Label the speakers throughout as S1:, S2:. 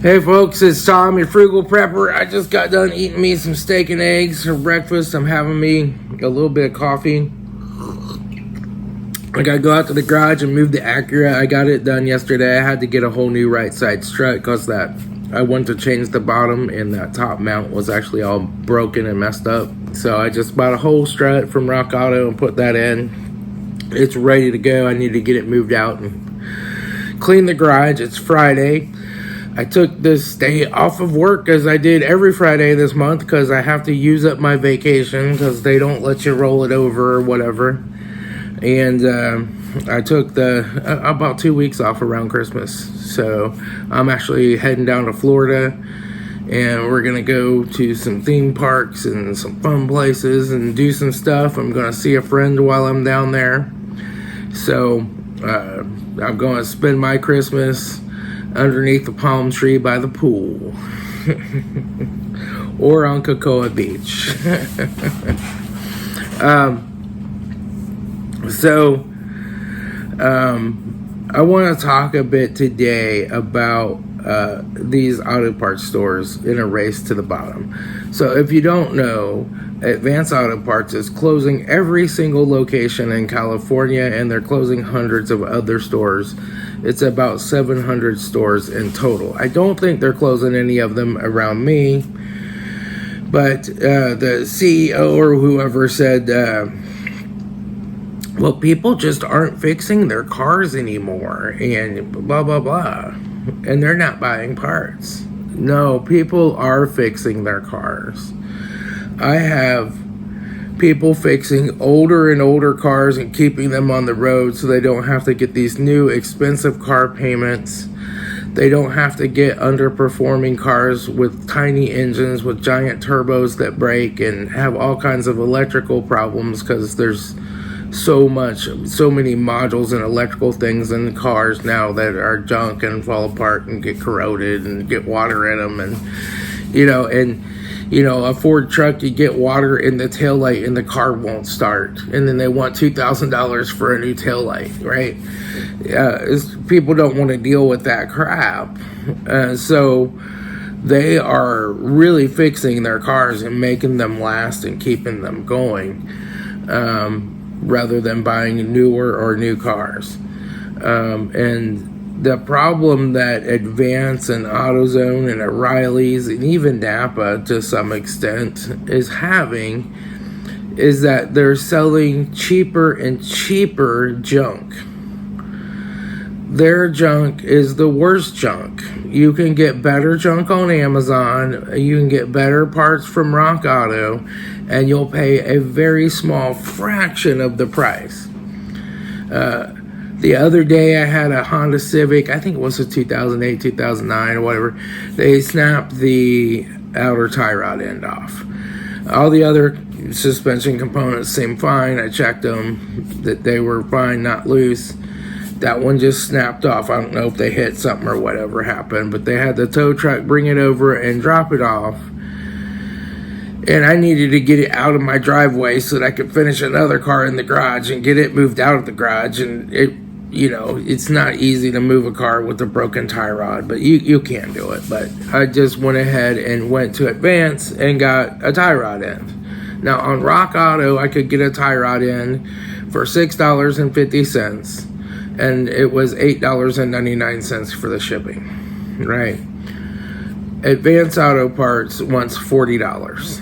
S1: Hey folks, it's Tom, your Frugal Prepper. I just got done eating me some steak and eggs for breakfast. I'm having me a little bit of coffee. I gotta go out to the garage and move the Acura. I got it done yesterday. I had to get a whole new right side strut because I went to change the bottom and that top mount was actually all broken and messed up. So I just bought a whole strut from Rock Auto and put that in. It's ready to go. I need to get it moved out and clean the garage. It's Friday. I took this day off of work as I did every Friday this month because I have to use up my vacation because they don't let you roll it over or whatever. And I took about 2 weeks off around Christmas. So I'm actually heading down to Florida and we're going to go to some theme parks and some fun places and do some stuff. I'm going to see a friend while I'm down there. So I'm going to spend my Christmas underneath the palm tree by the pool or on Cocoa Beach. I want to talk a bit today about these auto parts stores in a race to the bottom. So if you don't know, Advance Auto Parts is closing every single location in California, and they're closing hundreds of other stores. It's about 700 stores in total. I don't think they're closing any of them around me, but the CEO or whoever said, well, people just aren't fixing their cars anymore, and blah, blah, blah, and they're not buying parts. No, people are fixing their cars. I have people fixing older and older cars and keeping them on the road so they don't have to get these new expensive car payments. They don't have to get underperforming cars with tiny engines with giant turbos that break and have all kinds of electrical problems because there's so many modules and electrical things in cars now that are junk and fall apart and get corroded and get water in them. And a Ford truck, you get water in the taillight and the car won't start. And then they want $2,000 for a new taillight, right? People don't want to deal with that crap. So they are really fixing their cars and making them last and keeping them going, rather than buying newer or new cars. And the problem that Advance and AutoZone and O'Reilly's and even Napa to some extent is having is that they're selling cheaper and cheaper junk. Their junk is the worst junk. You can get better junk on Amazon, you can get better parts from Rock Auto, and you'll pay a very small fraction of the price. The other day I had a Honda Civic, I think it was a 2008, 2009 or whatever. They snapped the outer tie rod end off. All the other suspension components seemed fine. I checked them, that they were fine, not loose. That one just snapped off. I don't know if they hit something or whatever happened, but they had the tow truck bring it over and drop it off. And I needed to get it out of my driveway so that I could finish another car in the garage and get it moved out of the garage. And it's not easy to move a car with a broken tie rod, but you can do it. But I just went ahead and went to Advance and got a tie rod end. Now on Rock Auto, I could get a tie rod end for $6.50, and it was $8.99 for the shipping, right? Advance Auto Parts wants $40.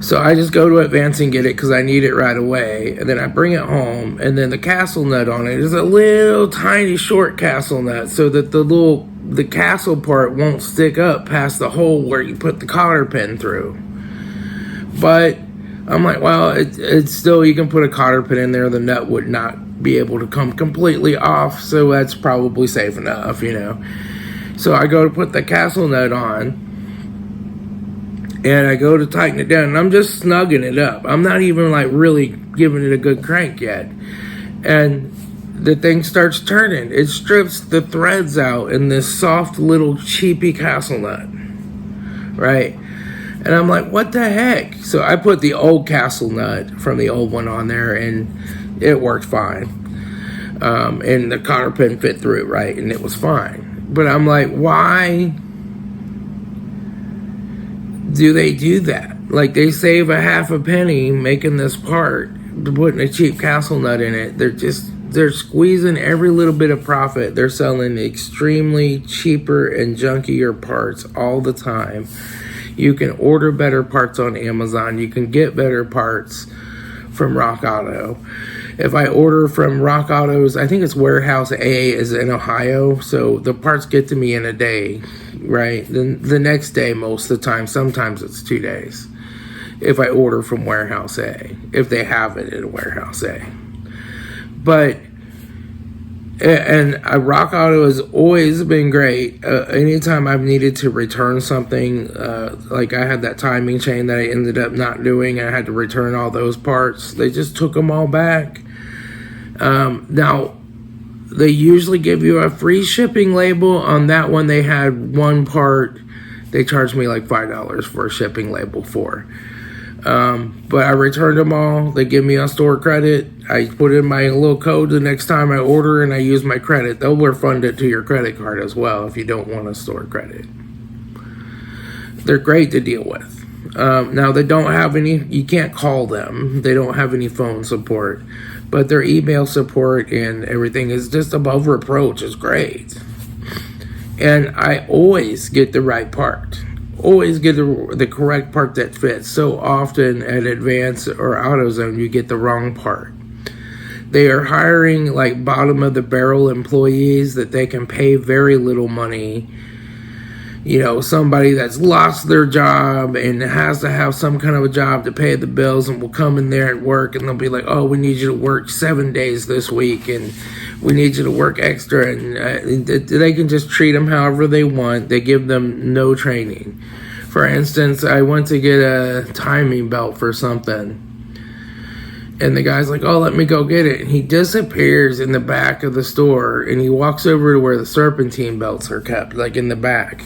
S1: So I just go to Advance and get it because I need it right away. And then I bring it home, and then the castle nut on it is a little tiny short castle nut so that the castle part won't stick up past the hole where you put the cotter pin through. But I'm like, well, it's still, you can put a cotter pin in there. The nut would not be able to come completely off, so that's probably safe enough, So I go to put the castle nut on, and I go to tighten it down, and I'm just snugging it up. I'm not even really giving it a good crank yet. And the thing starts turning. It strips the threads out in this soft little cheapy castle nut, right? And I'm like, what the heck? So I put the old castle nut from the old one on there, and it worked fine. And the cotter pin fit through it, right? And it was fine. But I'm like, why do they do that? Like, they save a half a penny making this part, putting a cheap castle nut in it. They're squeezing every little bit of profit. They're selling extremely cheaper and junkier parts all the time. You can order better parts on Amazon. You can get better parts from Rock Auto. If I order from Rock Auto's, I think it's Warehouse A is in Ohio, so the parts get to me in a day, right? Then the next day most of the time, sometimes it's 2 days. If I order from Warehouse A, if they have it at Warehouse A. But, and Rock Auto has always been great. Anytime I've needed to return something, like I had that timing chain that I ended up not doing, I had to return all those parts. They just took them all back. Now, they usually give you a free shipping label. On that one, they had one part they charged me like $5 for a shipping label for. But I returned them all. They give me a store credit. I put in my little code the next time I order, and I use my credit. They'll refund it to your credit card as well if you don't want a store credit. They're great to deal with. Now, they don't have any, you can't call them. They don't have any phone support. But their email support and everything is just above reproach. It's great. And I always get the right part. Always get the correct part that fits. So often at Advance or AutoZone, you get the wrong part. They are hiring like bottom of the barrel employees that they can pay very little money. You know, somebody that's lost their job and has to have some kind of a job to pay the bills and will come in there and work, and they'll be like, oh, we need you to work 7 days this week and we need you to work extra, and they can just treat them however they want. They give them no training. For instance, I went to get a timing belt for something, and the guy's like, oh, let me go get it. And he disappears in the back of the store, and he walks over to where the serpentine belts are kept, like in the back.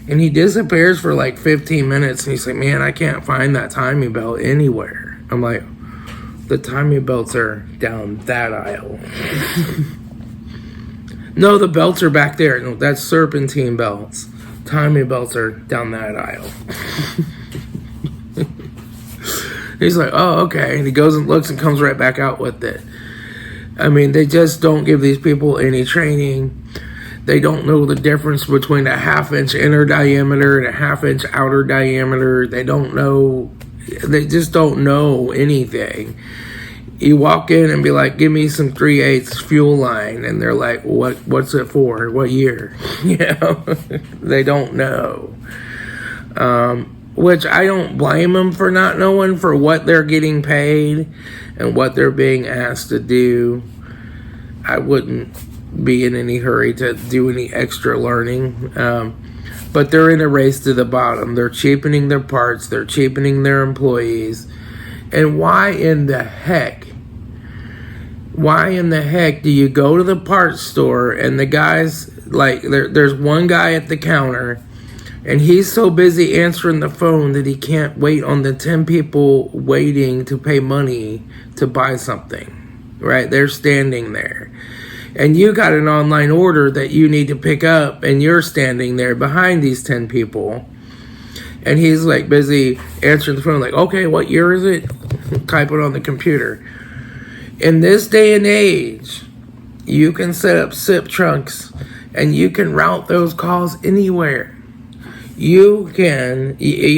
S1: And he disappears for like 15 minutes, and he's like, man, I can't find that timing belt anywhere. I'm like, the timing belts are down that aisle. No, the belts are back there. No, that's serpentine belts. Timing belts are down that aisle. He's like, oh, okay. And he goes and looks and comes right back out with it. I mean, they just don't give these people any training. They don't know the difference between a 1/2-inch inner diameter and a 1/2-inch outer diameter. They don't know. They just don't know anything. You walk in and be like, give me some 3/8 fuel line. And they're like, what's it for? What year? You know, they don't know. Which I don't blame them for not knowing, for what they're getting paid and what they're being asked to do. I wouldn't be in any hurry to do any extra learning. But they're in a race to the bottom. They're cheapening their parts. They're cheapening their employees. And why in the heck do you go to the parts store and the guys, like, there's one guy at the counter and he's so busy answering the phone that he can't wait on the 10 people waiting to pay money to buy something, right? They're standing there. And you got an online order that you need to pick up, and you're standing there behind these 10 people. And he's like busy answering the phone, like, okay, what year is it? Type it on the computer. In this day and age, you can set up SIP trunks and you can route those calls anywhere. You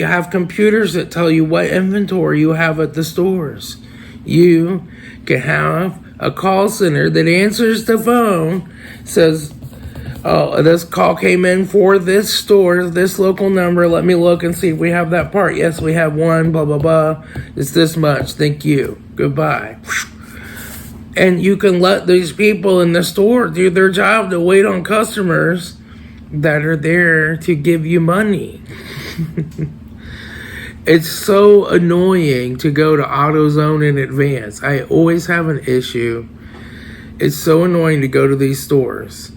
S1: have computers that tell you what inventory you have at the stores. You can have a call center that answers the phone, says, oh, this call came in for this store, this local number. Let me look and see if we have that part. Yes, we have one, blah, blah, blah. It's this much. Thank you. Goodbye. And you can let these people in the store do their job to wait on customers that are there to give you money. It's so annoying to go to AutoZone in Advance. I always have an issue. It's so annoying to go to these stores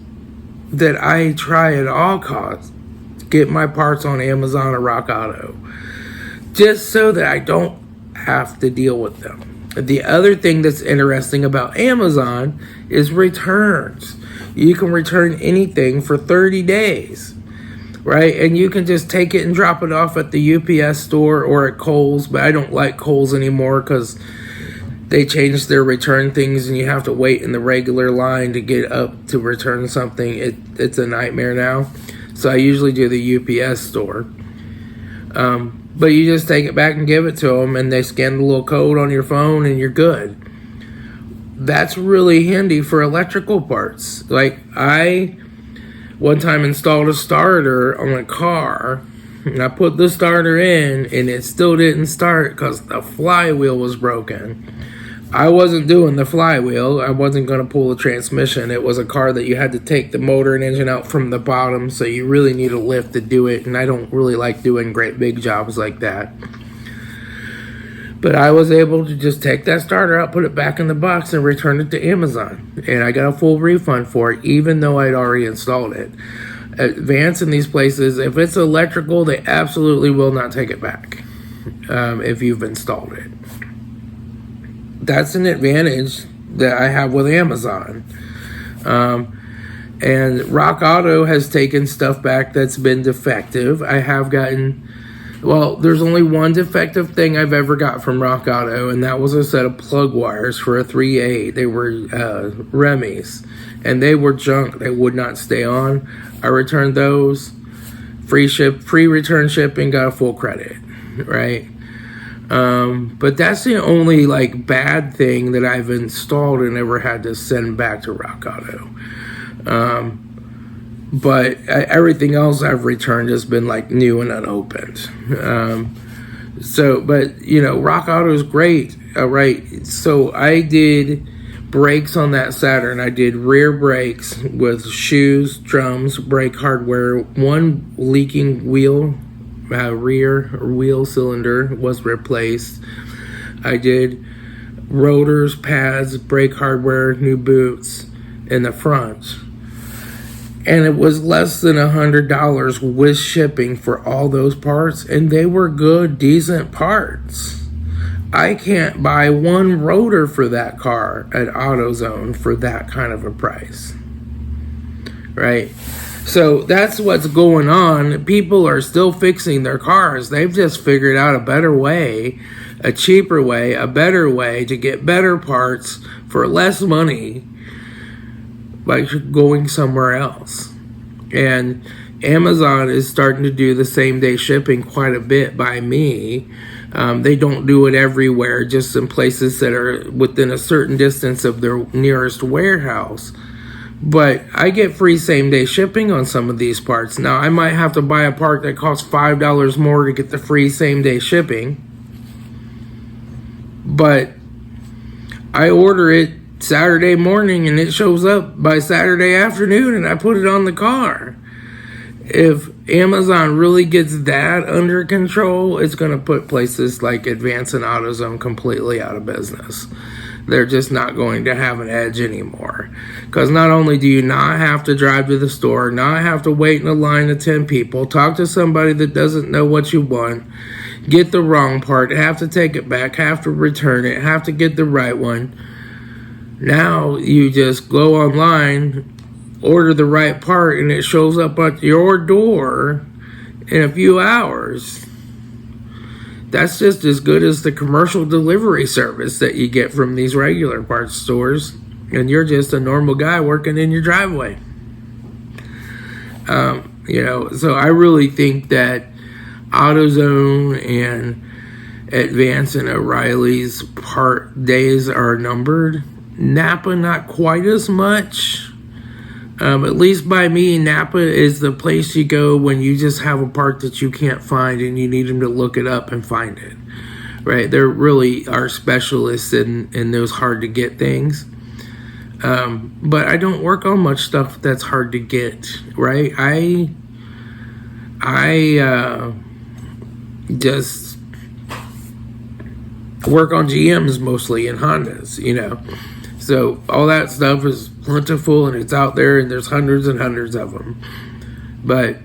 S1: that I try at all costs to get my parts on Amazon or Rock Auto, just so that I don't have to deal with them. The other thing that's interesting about Amazon is returns. you can return anything for 30 days. Right? And you can just take it and drop it off at the UPS store or at Kohl's. But I don't like Kohl's anymore because they changed their return things and you have to wait in the regular line to get up to return something. It's a nightmare now. So I usually do the UPS store. But you just take it back and give it to them, and they scan the little code on your phone and you're good. That's really handy for electrical parts. Like, I one time installed a starter on a car, and I put the starter in, and it still didn't start because the flywheel was broken. I wasn't doing the flywheel. I wasn't going to pull the transmission. It was a car that you had to take the motor and engine out from the bottom, so you really need a lift to do it, and I don't really like doing great big jobs like that. But I was able to just take that starter out, put it back in the box, and return it to Amazon. And I got a full refund for it, even though I'd already installed it. Advance in these places, if it's electrical, they absolutely will not take it back if you've installed it. That's an advantage that I have with Amazon. And Rock Auto has taken stuff back that's been defective. I have gotten... Well, there's only one defective thing I've ever got from Rock Auto, and that was a set of plug wires for a 3A. They were Remy's, and they were junk. They would not stay on. I returned those. Free return shipping, got a full credit, right? But that's the only bad thing that I've installed and ever had to send back to Rock Auto. But everything else I've returned has been new and unopened. Rock Auto is great. Right. So I did brakes on that Saturn. I did rear brakes with shoes, drums, brake hardware. One leaking wheel, rear wheel cylinder was replaced. I did rotors, pads, brake hardware, new boots in the front. And it was less than $100 with shipping for all those parts. And they were good, decent parts. I can't buy one rotor for that car at AutoZone for that kind of a price. Right? So that's what's going on. People are still fixing their cars. They've just figured out a better way, a cheaper way, a better way to get better parts for less money by going somewhere else. And Amazon is starting to do the same day shipping quite a bit by me. They don't do it everywhere, just in places that are within a certain distance of their nearest warehouse. But I get free same day shipping on some of these parts. Now, I might have to buy a part that costs $5 more to get the free same day shipping. But I order it Saturday morning and it shows up by Saturday afternoon and I put it on the car. If Amazon really gets that under control, it's going to put places like Advance and AutoZone completely out of business. They're just not going to have an edge anymore. Because not only do you not have to drive to the store, not have to wait in a line of 10 people, talk to somebody that doesn't know what you want, get the wrong part, have to take it back, have to return it, have to get the right one. Now you just go online, order the right part, and it shows up at your door in a few hours. That's just as good as the commercial delivery service that you get from these regular parts stores, and you're just a normal guy working in your driveway. So I really think that AutoZone and Advance and O'Reilly's part days are numbered. Napa, not quite as much. At least by me, Napa is the place you go when you just have a part that you can't find and you need them to look it up and find it. Right? They're really our specialists in those hard to get things. But I don't work on much stuff that's hard to get. Right? I just work on GMs mostly and Hondas, So all that stuff is plentiful and it's out there and there's hundreds and hundreds of them. But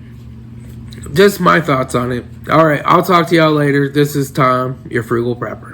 S1: just my thoughts on it. All right, I'll talk to y'all later. This is Tom, your Frugal Prepper.